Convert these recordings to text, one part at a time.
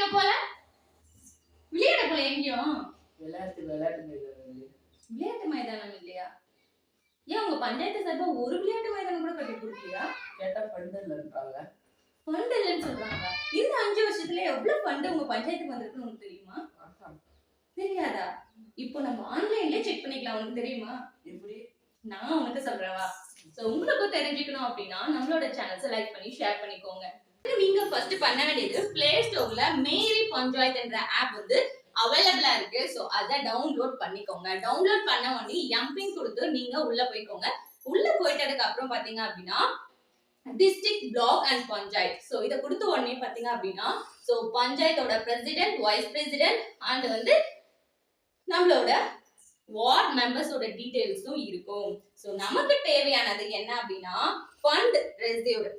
எங்க போல விளையாட போல எங்கேயும் விளையாட்டு மைதானம் இல்லையா? ஏன் உங்க பஞ்சாயத்து சார்பா ஒரு விளையாட்டு மைதானம் கூட கட்டி கொடுக்கலையா? கேட்டா ஃபண்ட் இல்லன்றாங்க. ஃபண்ட் இல்லன்னு சொல்றாங்க. இந்த 5 வருஷத்துல எவ்வளவு ஃபண்ட் உங்க பஞ்சாயத்துக்கு வந்திருக்குன்னு உங்களுக்கு தெரியுமா? தெரியாதா? இப்போ நம்ம ஆன்லைன்லயே செக் பண்ணிக்கலாம். உனக்கு தெரியுமா? எப்படி? நான் உனக்கு சொல்றேன் வா. சோ உங்களுக்கு தெரிஞ்சுக்கணும் அப்படின்னா நம்மளோட சேனல்ஸை லைக் பண்ணி ஷேர் பண்ணிக்கோங்க. நீங்க ஃபர்ஸ்ட் பண்ண வேண்டியது பிளே ஸ்டோர்ல மேரி பஞ்சாயத் என்ற ஆப் வந்து அவைலபிளா இருக்கு. சோ அதை டவுன்லோட் பண்ணிக்கோங்க. டவுன்லோட் பண்ண உடனே எம்பின் கொடுத்து நீங்க உள்ள போய்க்கோங்க. உள்ள போயிட்டதுக்கு அப்புறம் பாத்தீங்க அப்படின்னா district block and panchayat. So இத கொடுத்த உடனே பாத்தீங்க அப்படின்னா சோ பஞ்சாயத்தோட பிரசிடென்ட், வைஸ் பிரசிடென்ட் அண்ட் வந்து நம்மளோட வார்ட் மெம்பர்ஸோட டீடைல்ஸும் இருக்கும். சோ நமக்கு தேவையானது என்ன அப்படின்னா ஃபண்ட் ரெசிவ்ட்.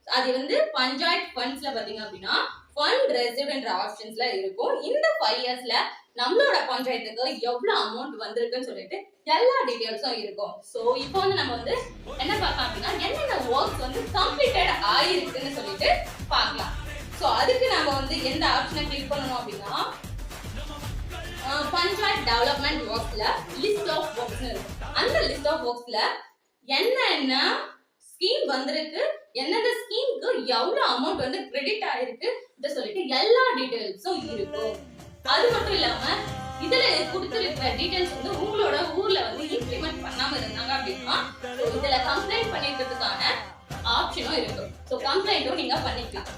அது வந்து பஞ்சாயத் ஃபண்ட்ஸ்ல பாத்தீங்க அப்படின்னா ஃபண்ட் ரெசிவ்ட் என்ற ஆப்ஷன்ஸ்ல இருக்கும். இந்த 5 இயர்ஸ்ல நம்மளோட பஞ்சாயத்துக்கு எவ்வளவு அமௌண்ட் வந்திருக்குன்னு சொல்லிட்டு எல்லா டீடைல்ஸும் இருக்கும். சோ இப்போ வந்து நம்ம வந்து என்ன பார்க்கலாம் அப்படின்னா என்னென்ன ஒர்க்ஸ் வந்து கம்ப்ளீட்டட் ஆயிருக்குன்னு சொல்லிட்டு பார்க்கலாம். சோ அதுக்கு நம்ம வந்து எந்த ஆப்ஷனை கிளிக் பண்ணணும் அப்படின்னா பஞ்சாயத் டெவலப்மெண்ட் ஒர்க்ஸ்ல லிஸ்ட் ஆஃப் ஒர்க்ஸ் இருக்கு. அந்த லிஸ்ட் ஆஃப் ஒர்க்ஸ்ல என்னென்ன ஸ்கீம் வந்திருக்கு, என்னென்ன ஸ்கீமுக்கு எவ்வளவு அமௌண்ட் வந்து கிரெடிட் ஆயிருக்கு சொல்லிட்டு எல்லா டீடைல்ஸும் இருக்கும். அது மட்டும் இல்லாம இதுல கொடுத்திருக்கிற டீடைல்ஸ் வந்து உங்களோட ஊர்ல வந்து இம்ப்ளிமெண்ட் பண்ணாம இருந்தாங்க அப்படின்னா இதுல கம்ப்ளைண்ட் பண்ணிக்கிறதுக்கான ஆப்ஷனும் இருக்கு. சோ கம்ப்ளைண்ட்டும் நீங்க பண்ணிக்கலாம்.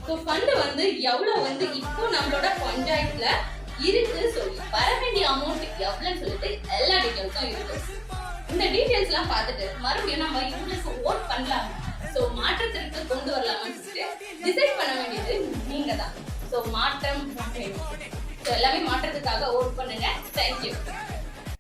சோ ஃபண்ட் வந்து எவ்வளவு வந்து இப்போ நம்மளோட பஞ்சாயத்துல இருக்கு சொல்லி வர வேண்டிய அமௌண்ட் எவ்வளவுன்னு சொல்லிட்டு எல்லா டீடைல்ஸும் இருக்கு. இந்த டீடைல்ஸ் எல்லாம் பார்த்துட்டு மறுபடியும் நம்ம இவங்களுக்கு ஓட் பண்ணலாம். சோ மாற்றத்திற்கு கொண்டு வரலாம்னு சொல்லிட்டு டிசைட் பண்ண வேண்டியது நீங்க தான். சோ மாற்றம் எல்லாமே மாற்றத்துக்காக ஓட் பண்ணுங்க. தேங்க்யூ.